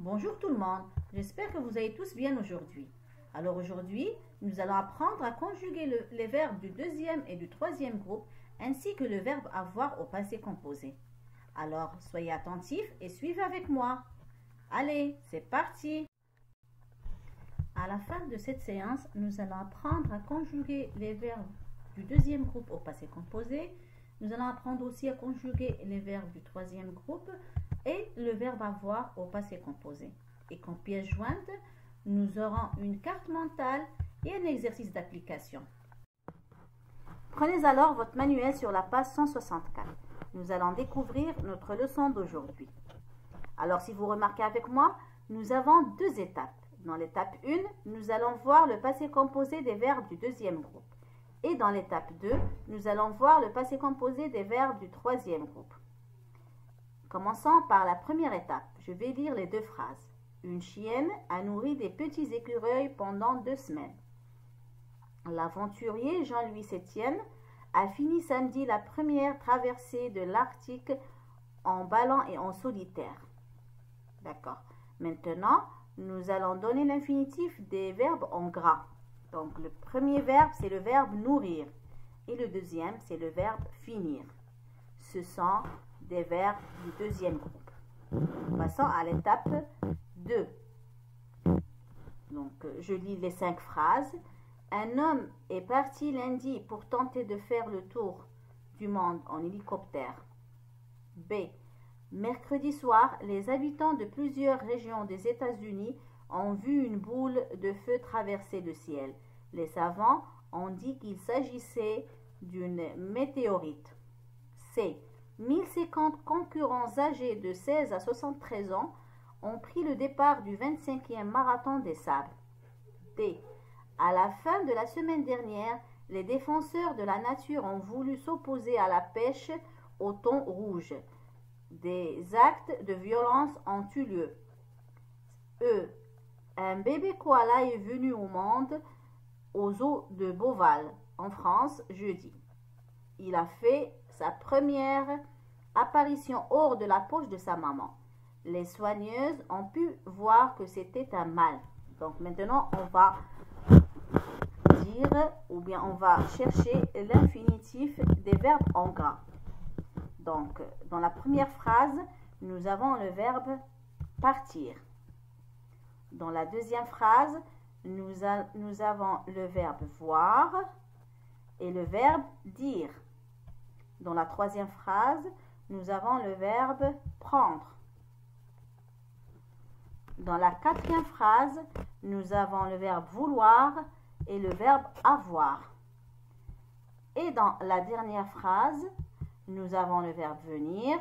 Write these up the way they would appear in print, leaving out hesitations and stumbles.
Bonjour tout le monde, j'espère que vous allez tous bien aujourd'hui. Alors aujourd'hui, nous allons apprendre à conjuguer les verbes du deuxième et du troisième groupe ainsi que le verbe avoir au passé composé. Alors soyez attentifs et suivez avec moi. Allez, c'est parti! À la fin de cette séance, nous allons apprendre à conjuguer les verbes du deuxième groupe au passé composé. Nous allons apprendre aussi à conjuguer les verbes du troisième groupe et le verbe avoir au passé composé. Et comme pièce jointe, nous aurons une carte mentale et un exercice d'application. Prenez alors votre manuel sur la page 164. Nous allons découvrir notre leçon d'aujourd'hui. Alors si vous remarquez avec moi, nous avons deux étapes. Dans l'étape 1, nous allons voir le passé composé des verbes du deuxième groupe. Et dans l'étape 2, nous allons voir le passé composé des verbes du troisième groupe. Commençons par la première étape. Je vais lire les deux phrases. Une chienne a nourri des petits écureuils pendant 2 semaines. L'aventurier Jean-Louis Sétienne a fini samedi la première traversée de l'Arctique en ballon et en solitaire. D'accord. Maintenant, nous allons donner l'infinitif des verbes en gras. Donc, le premier verbe, c'est le verbe nourrir. Et le deuxième, c'est le verbe finir. Ce sont des verbes du deuxième groupe. Passons à l'étape 2. Donc, je lis les 5 phrases. Un homme est parti lundi pour tenter de faire le tour du monde en hélicoptère. B. Mercredi soir, les habitants de plusieurs régions des États-Unis ont vu une boule de feu traverser le ciel. Les savants ont dit qu'il s'agissait d'une météorite. C. 1050 concurrents âgés de 16 à 73 ans ont pris le départ du 25e marathon des sables. D. À la fin de la semaine dernière, les défenseurs de la nature ont voulu s'opposer à la pêche au thon rouge. Des actes de violence ont eu lieu. E. Un bébé koala est venu au monde aux eaux de Beauval, en France, jeudi. Il a fait sa première apparition hors de la poche de sa maman. Les soigneuses ont pu voir que c'était un mâle. Donc maintenant, on va dire, ou bien on va chercher l'infinitif des verbes en gras. Donc, dans la première phrase, nous avons le verbe partir. Dans la deuxième phrase, nous avons le verbe voir et le verbe dire. Dans la troisième phrase, nous avons le verbe prendre. Dans la quatrième phrase, nous avons le verbe vouloir et le verbe avoir. Et dans la dernière phrase, nous avons le verbe venir,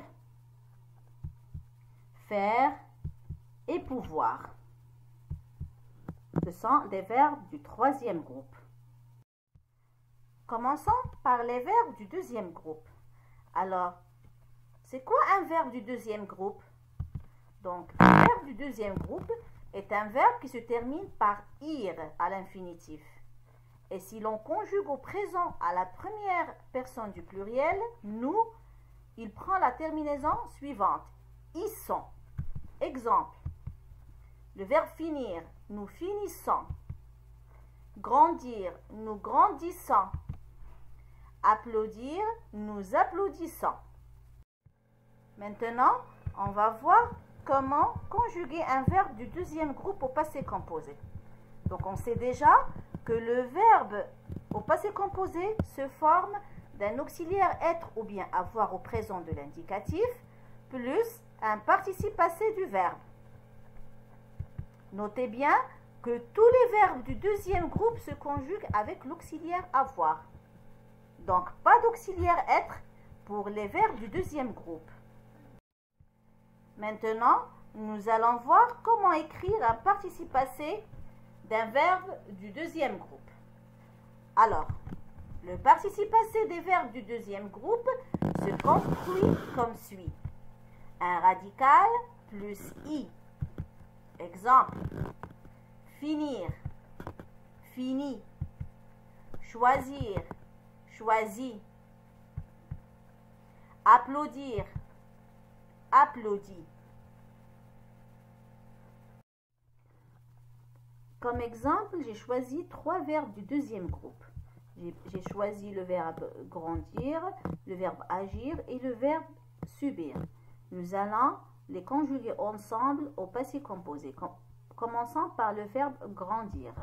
faire et pouvoir. Ce sont des verbes du troisième groupe. Commençons par les verbes du deuxième groupe. Alors, c'est quoi un verbe du deuxième groupe? Donc, un verbe du deuxième groupe est un verbe qui se termine par ir à l'infinitif. Et si l'on conjugue au présent à la première personne du pluriel, nous, il prend la terminaison suivante. Ils sont. Exemple. Le verbe finir, nous finissons. Grandir, nous grandissons. Applaudir, nous applaudissons. Maintenant, on va voir comment conjuguer un verbe du deuxième groupe au passé composé. Donc, on sait déjà que le verbe au passé composé se forme d'un auxiliaire être ou bien avoir au présent de l'indicatif, plus un participe passé du verbe. Notez bien que tous les verbes du deuxième groupe se conjuguent avec l'auxiliaire avoir. Donc, pas d'auxiliaire être pour les verbes du deuxième groupe. Maintenant, nous allons voir comment écrire un participe passé d'un verbe du deuxième groupe. Alors, le participe passé des verbes du deuxième groupe se construit comme suit. Un radical plus i. Exemple. Finir, fini. Choisir, choisi. Applaudir, applaudi. Comme exemple, j'ai choisi 3 verbes du deuxième groupe. J'ai choisi le verbe grandir, le verbe agir et le verbe subir. Nous allons les conjuguer ensemble au passé composé. Commençons par le verbe grandir.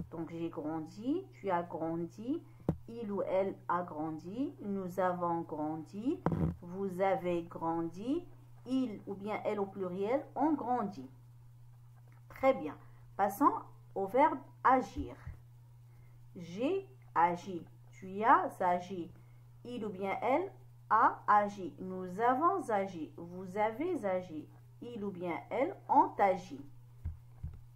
Donc j'ai grandi, tu as grandi, il ou elle a grandi, nous avons grandi, vous avez grandi, il ou bien elle au pluriel ont grandi. Très bien. Passons au verbe agir. J'ai agi, tu as agi, il ou bien elle a agi, nous avons agi, vous avez agi, il ou bien elle ont agi.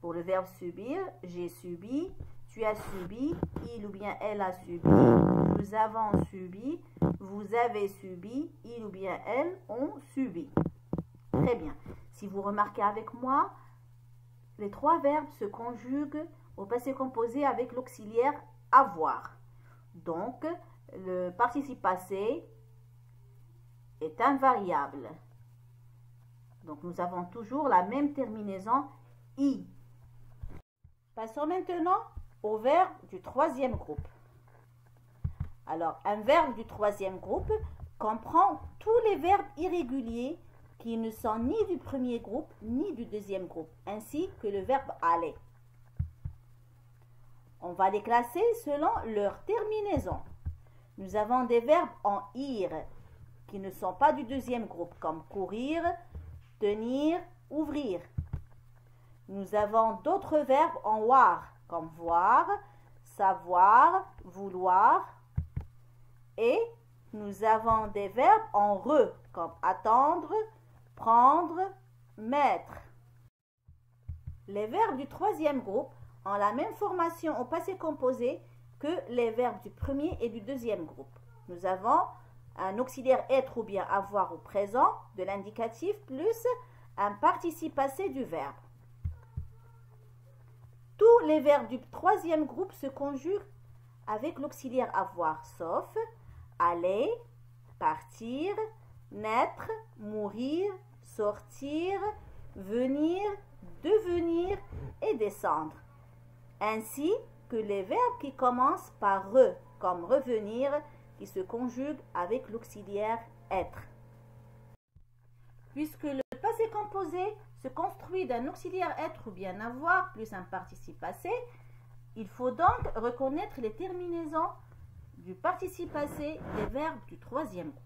Pour le verbe subir, j'ai subi, tu as subi, il ou bien elle a subi, nous avons subi, vous avez subi, il ou bien elle ont subi. Très bien. Si vous remarquez avec moi, les 3 verbes se conjuguent au passé composé avec l'auxiliaire avoir. Donc, le participe passé est invariable. Donc, nous avons toujours la même terminaison i. Passons maintenant au verbe du troisième groupe. Alors, un verbe du troisième groupe comprend tous les verbes irréguliers qui ne sont ni du premier groupe ni du deuxième groupe, ainsi que le verbe aller. On va les classer selon leur terminaison. Nous avons des verbes en ir qui ne sont pas du deuxième groupe, comme courir, tenir, ouvrir. Nous avons d'autres verbes en war, comme voir, savoir, vouloir. Et nous avons des verbes en re, comme attendre, prendre, mettre. Les verbes du troisième groupe ont la même formation au passé composé que les verbes du premier et du deuxième groupe. Nous avons un auxiliaire être ou bien avoir au présent de l'indicatif plus un participe passé du verbe. Tous les verbes du troisième groupe se conjuguent avec l'auxiliaire avoir, sauf aller, partir, naître, mourir, sortir, venir, devenir et descendre. Ainsi que les verbes qui commencent par re, comme revenir, qui se conjuguent avec l'auxiliaire être. Puisque le passé composé se construit d'un auxiliaire être ou bien avoir plus un participe passé, il faut donc reconnaître les terminaisons du participe passé des verbes du troisième groupe.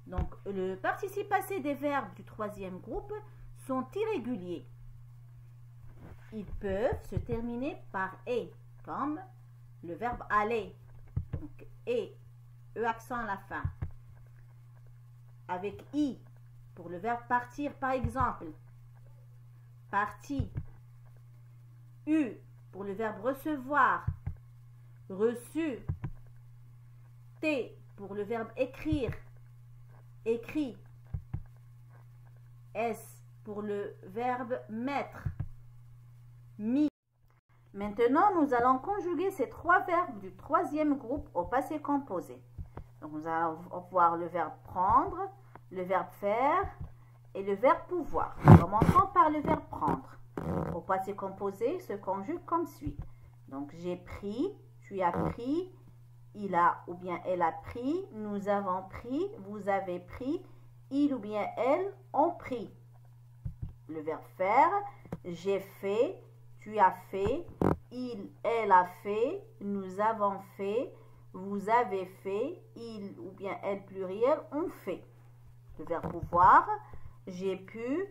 Donc, le participe passé des verbes du troisième groupe sont irréguliers. Ils peuvent se terminer par et, comme le verbe aller. Donc, et, accent à la fin. Avec i, pour le verbe partir, par exemple. Parti. U, pour le verbe recevoir. Reçu. T, pour le verbe écrire. Écrit. S, pour le verbe mettre. Mis. Maintenant, nous allons conjuguer ces 3 verbes du troisième groupe au passé composé. Donc, nous allons voir le verbe prendre, le verbe faire et le verbe pouvoir. Commençons par le verbe prendre. Au passé composé, se conjugue comme suit. Donc, j'ai pris, tu as pris, il a ou bien elle a pris, nous avons pris, vous avez pris, il ou bien elle ont pris. Le verbe faire, j'ai fait, tu as fait, il, elle a fait, nous avons fait, vous avez fait, il ou bien elle pluriel ont fait. Le verbe pouvoir, j'ai pu,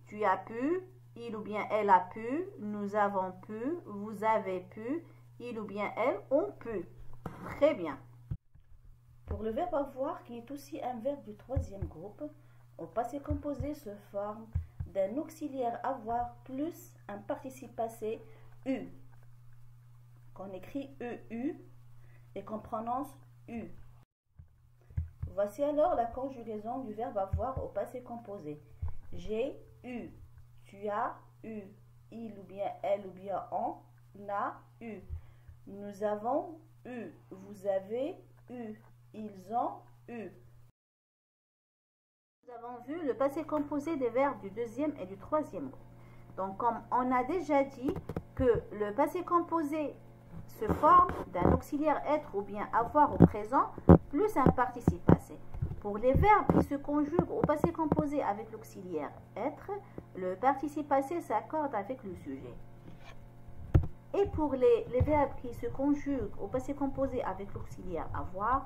tu as pu, il ou bien elle a pu, nous avons pu, vous avez pu, il ou bien elle ont pu. Très bien. Pour le verbe avoir, qui est aussi un verbe du troisième groupe, au passé composé se forme d'un auxiliaire avoir plus un participe passé U, qu'on écrit EU et qu'on prononce U. Voici alors la conjugaison du verbe avoir au passé composé. J'ai eu, tu as eu, il ou bien elle ou bien on a eu, nous avons eu, vous avez eu, ils ont eu. Nous avons vu le passé composé des verbes du deuxième et du troisième groupe. Donc, comme on a déjà dit que le passé composé se forme d'un auxiliaire être ou bien avoir au présent plus un participe passé. Pour les verbes qui se conjuguent au passé composé avec l'auxiliaire être, le participe passé s'accorde avec le sujet. Et pour les verbes qui se conjuguent au passé composé avec l'auxiliaire avoir,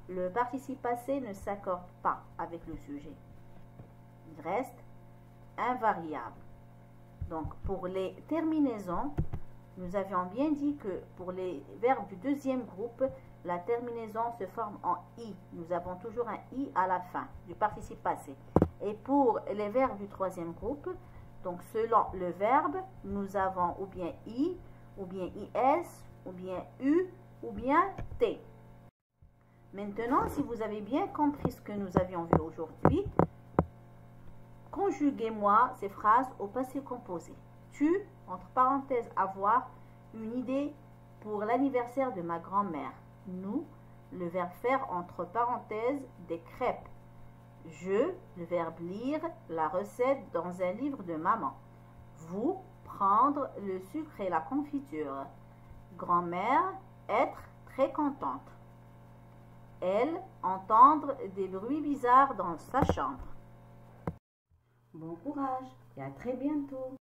le participe passé ne s'accorde pas avec le sujet. Il reste invariable. Donc, pour les terminaisons, nous avions bien dit que pour les verbes du deuxième groupe, la terminaison se forme en i. Nous avons toujours un i à la fin du participe passé. Et pour les verbes du troisième groupe, donc selon le verbe, nous avons ou bien i, ou bien is, ou bien u, ou bien t. Maintenant, si vous avez bien compris ce que nous avions vu aujourd'hui, conjuguez-moi ces phrases au passé composé. Tu, entre parenthèses, avoir une idée pour l'anniversaire de ma grand-mère. Nous, le verbe faire entre parenthèses, des crêpes. Je, le verbe lire, la recette dans un livre de maman. Vous, prendre le sucre et la confiture. Grand-mère, être très contente. Elle, entendre des bruits bizarres dans sa chambre. Bon courage et à très bientôt.